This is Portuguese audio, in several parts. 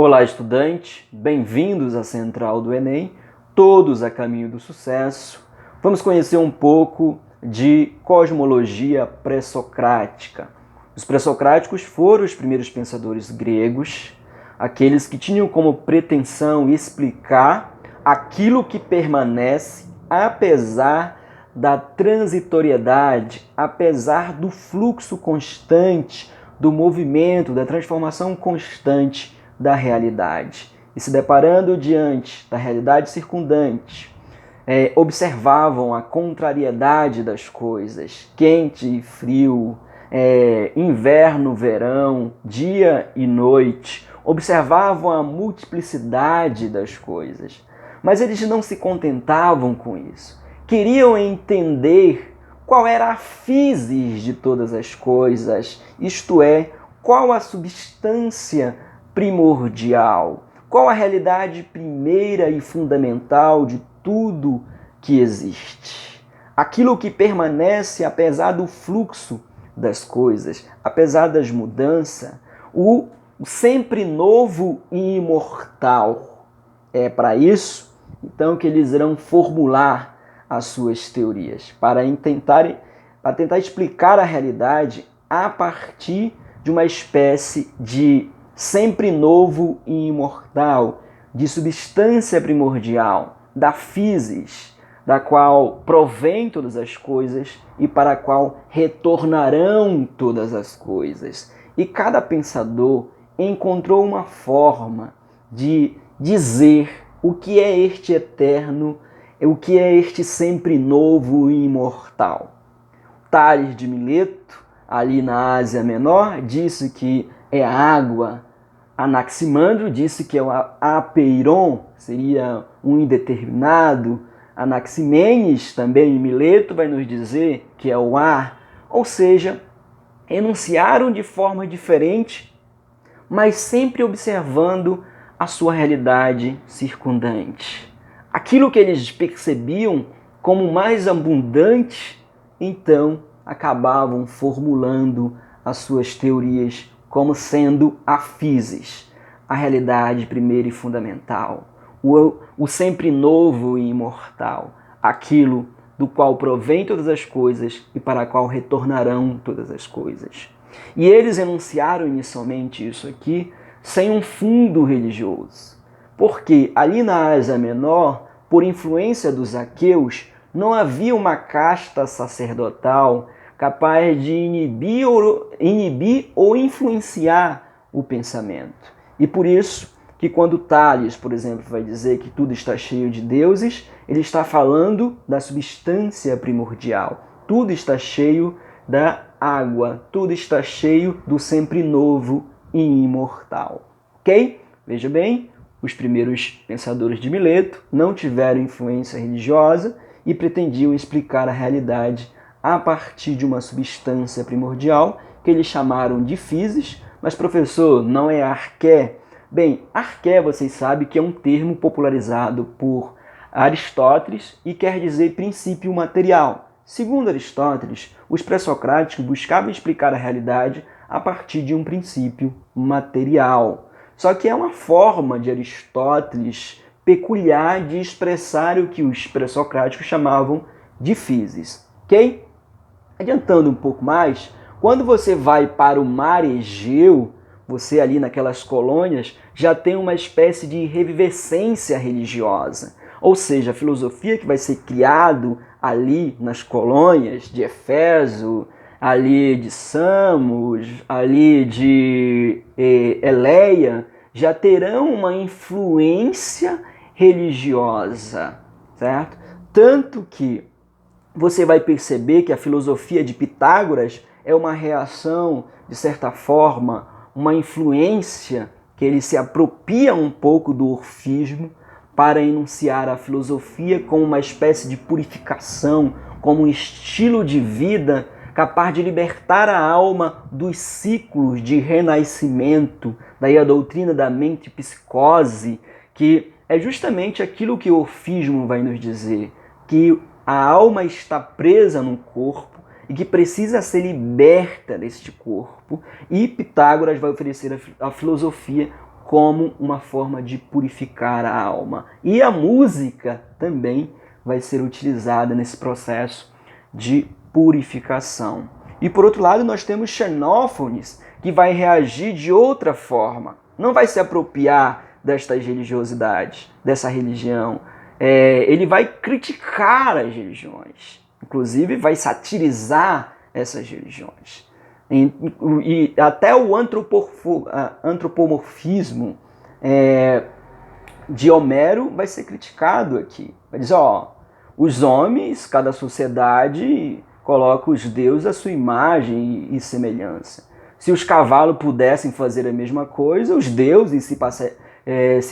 Olá, estudante, bem-vindos à Central do Enem, todos a caminho do sucesso. Vamos conhecer um pouco de cosmologia pré-socrática. Os pré-socráticos foram os primeiros pensadores gregos, aqueles que tinham como pretensão explicar aquilo que permanece apesar da transitoriedade, apesar do fluxo constante, do movimento, da transformação constante da realidade. E se deparando diante da realidade circundante, observavam a contrariedade das coisas, quente e frio, inverno, verão, dia e noite, observavam a multiplicidade das coisas. Mas eles não se contentavam com isso. Queriam entender qual era a physis de todas as coisas, isto é, qual a substância primordial, qual a realidade primeira e fundamental de tudo que existe. Aquilo que permanece apesar do fluxo das coisas, apesar das mudanças, o sempre novo e imortal. É para isso, então, que eles irão formular as suas teorias, para tentar explicar a realidade a partir de uma espécie de sempre novo e imortal, de substância primordial, da physis, da qual provém todas as coisas e para a qual retornarão todas as coisas. E cada pensador encontrou uma forma de dizer o que é este eterno, o que é este sempre novo e imortal. Tales de Mileto, ali na Ásia Menor, disse que é a água. Anaximandro disse que é o apeiron, seria um indeterminado. Anaximenes, também em Mileto, vai nos dizer que é o ar. Ou seja, enunciaram de forma diferente, mas sempre observando a sua realidade circundante. Aquilo que eles percebiam como mais abundante, então acabavam formulando as suas teorias como sendo a physis, a realidade primeira e fundamental, o sempre novo e imortal, aquilo do qual provém todas as coisas e para a qual retornarão todas as coisas. E eles enunciaram inicialmente isso aqui sem um fundo religioso, porque ali na Ásia Menor, por influência dos aqueus, não havia uma casta sacerdotal capaz de inibir ou influenciar o pensamento. E por isso que quando Tales, por exemplo, vai dizer que tudo está cheio de deuses, ele está falando da substância primordial. Tudo está cheio da água, tudo está cheio do sempre novo e imortal. Ok? Veja bem, os primeiros pensadores de Mileto não tiveram influência religiosa e pretendiam explicar a realidade a partir de uma substância primordial que eles chamaram de physis, mas professor, não é arqué? Bem, arqué vocês sabem que é um termo popularizado por Aristóteles e quer dizer princípio material. Segundo Aristóteles, os pré-socráticos buscavam explicar a realidade a partir de um princípio material. Só que é uma forma de Aristóteles peculiar de expressar o que os pré-socráticos chamavam de physis. Ok? Adiantando um pouco mais, quando você vai para o mar Egeu, você ali naquelas colônias já tem uma espécie de revivescência religiosa. Ou seja, a filosofia que vai ser criado ali nas colônias de Éfeso, ali de Samos, ali de Eleia, já terão uma influência religiosa, certo? Tanto que você vai perceber que a filosofia de Pitágoras é uma reação, de certa forma, uma influência que ele se apropria um pouco do orfismo para enunciar a filosofia como uma espécie de purificação, como um estilo de vida capaz de libertar a alma dos ciclos de renascimento, daí a doutrina da mente-psicose, que é justamente aquilo que o orfismo vai nos dizer, que a alma está presa no corpo e que precisa ser liberta deste corpo, e Pitágoras vai oferecer a filosofia como uma forma de purificar a alma. E a música também vai ser utilizada nesse processo de purificação. E por outro lado, nós temos Xenófanes, que vai reagir de outra forma. Não vai se apropriar destas religiosidades, dessa religião. Ele vai criticar as religiões. Inclusive, vai satirizar essas religiões. E até o antropomorfismo de Homero vai ser criticado aqui. Vai dizer, os homens, cada sociedade coloca os deuses à sua imagem e semelhança. Se os cavalos pudessem fazer a mesma coisa, os deuses se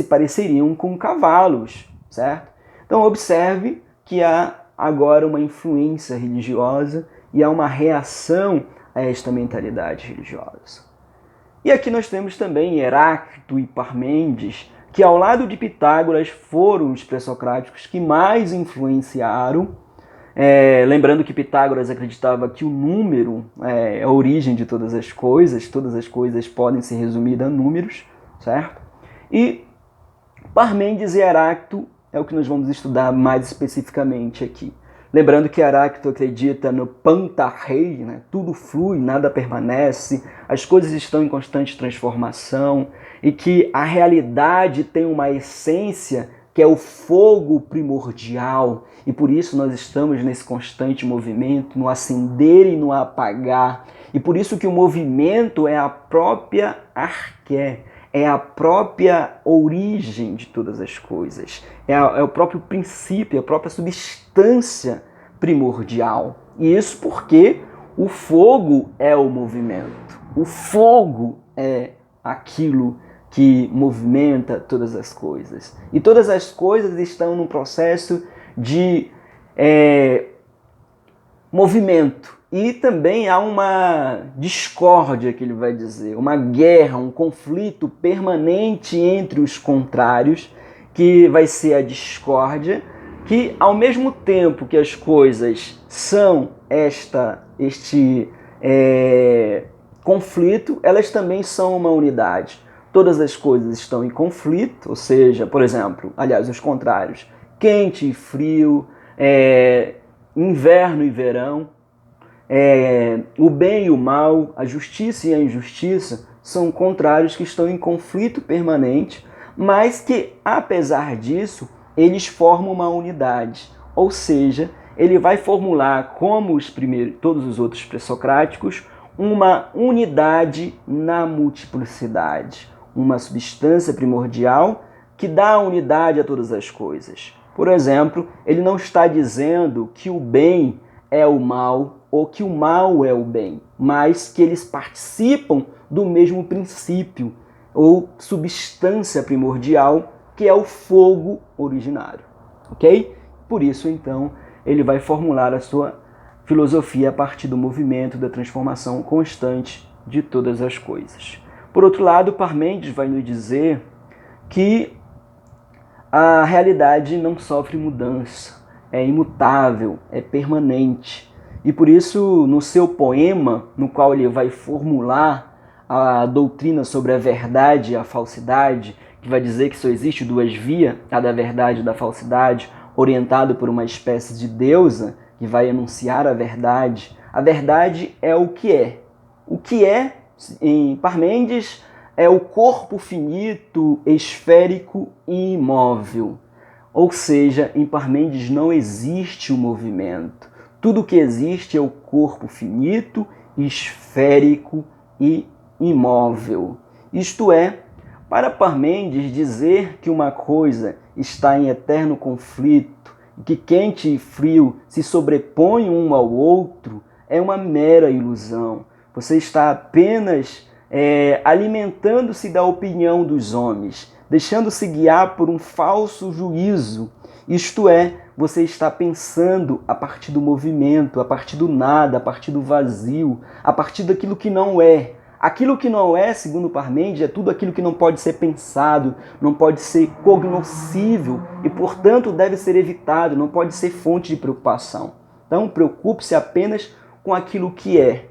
pareceriam com cavalos, certo? Então observe que há agora uma influência religiosa e há uma reação a esta mentalidade religiosa. E aqui nós temos também Heráclito e Parmênides, que ao lado de Pitágoras foram os pré-socráticos que mais influenciaram. Lembrando que Pitágoras acreditava que o número é a origem de todas as coisas podem ser resumidas a números, certo? E Parmênides e Heráclito é o que nós vamos estudar mais especificamente aqui. Lembrando que Heráclito acredita no pantarrei, né? Tudo flui, nada permanece, as coisas estão em constante transformação e que a realidade tem uma essência que é o fogo primordial, e por isso nós estamos nesse constante movimento, no acender e no apagar, e por isso que o movimento é a própria arqué, é a própria origem de todas as coisas, é o próprio princípio, a própria substância primordial. E isso porque o fogo é o movimento, o fogo é aquilo que movimenta todas as coisas. E todas as coisas estão num processo de movimento. E também há uma discórdia, que ele vai dizer, uma guerra, um conflito permanente entre os contrários, que vai ser a discórdia, que ao mesmo tempo que as coisas são este conflito, elas também são uma unidade. Todas as coisas estão em conflito, ou seja, por exemplo, aliás, os contrários, quente e frio, inverno e verão, o bem e o mal, a justiça e a injustiça são contrários que estão em conflito permanente, mas que, apesar disso, eles formam uma unidade. Ou seja, ele vai formular, como todos os outros pré-socráticos, uma unidade na multiplicidade, uma substância primordial que dá unidade a todas as coisas. Por exemplo, ele não está dizendo que o bem é o mal ou que o mal é o bem, mas que eles participam do mesmo princípio ou substância primordial, que é o fogo originário, ok? Por isso, então, ele vai formular a sua filosofia a partir do movimento da transformação constante de todas as coisas. Por outro lado, Parmênides vai nos dizer que a realidade não sofre mudança, é imutável, é permanente. E por isso, no seu poema, no qual ele vai formular a doutrina sobre a verdade e a falsidade, que vai dizer que só existe duas vias, a da verdade e da falsidade, orientado por uma espécie de deusa que vai anunciar a verdade. A verdade é o que é. O que é, em Parmênides, é o corpo finito, esférico e imóvel. Ou seja, em Parmênides não existe o movimento. Tudo que existe é o corpo finito, esférico e imóvel. Isto é, para Parmênides, dizer que uma coisa está em eterno conflito, que quente e frio se sobrepõem um ao outro, é uma mera ilusão. Você está apenas alimentando-se da opinião dos homens, deixando-se guiar por um falso juízo. Isto é, você está pensando a partir do movimento, a partir do nada, a partir do vazio, a partir daquilo que não é. Aquilo que não é, segundo Parmênides, é tudo aquilo que não pode ser pensado, não pode ser cognoscível e, portanto, deve ser evitado, não pode ser fonte de preocupação. Então, preocupe-se apenas com aquilo que é.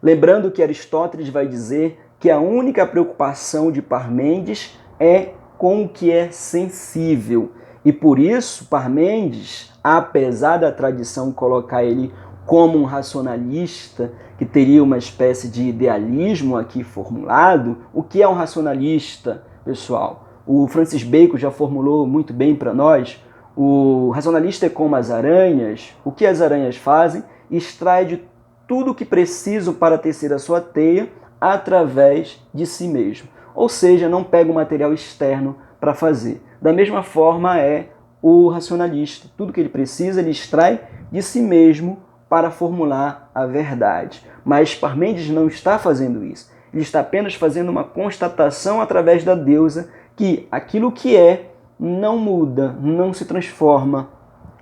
Lembrando que Aristóteles vai dizer que a única preocupação de Parmênides é com o que é sensível. E por isso, Parmênides, apesar da tradição colocar ele como um racionalista, que teria uma espécie de idealismo aqui formulado, o que é um racionalista, pessoal? O Francis Bacon já formulou muito bem para nós. O racionalista é como as aranhas. O que as aranhas fazem? Extrai de tudo o que precisam para tecer a sua teia através de si mesmo. Ou seja, não pega o material externo para fazer. Da mesma forma é o racionalista. Tudo que ele precisa, ele extrai de si mesmo para formular a verdade. Mas Parmênides não está fazendo isso. Ele está apenas fazendo uma constatação através da deusa que aquilo que é não muda, não se transforma.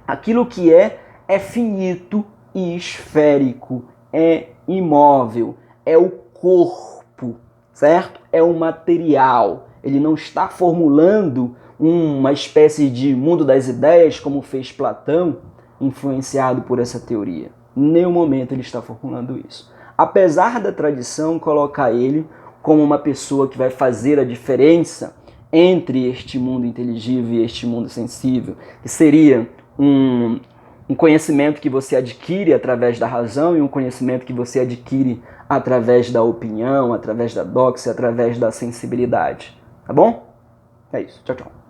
Aquilo que é finito e esférico, é imóvel, é o corpo, certo? É o material. Ele não está formulando uma espécie de mundo das ideias, como fez Platão, influenciado por essa teoria. Em nenhum momento ele está formulando isso. Apesar da tradição colocar ele como uma pessoa que vai fazer a diferença entre este mundo inteligível e este mundo sensível, que seria um conhecimento que você adquire através da razão e um conhecimento que você adquire através da opinião, através da doxa, através da sensibilidade. Tá bom? É isso. Tchau, tchau.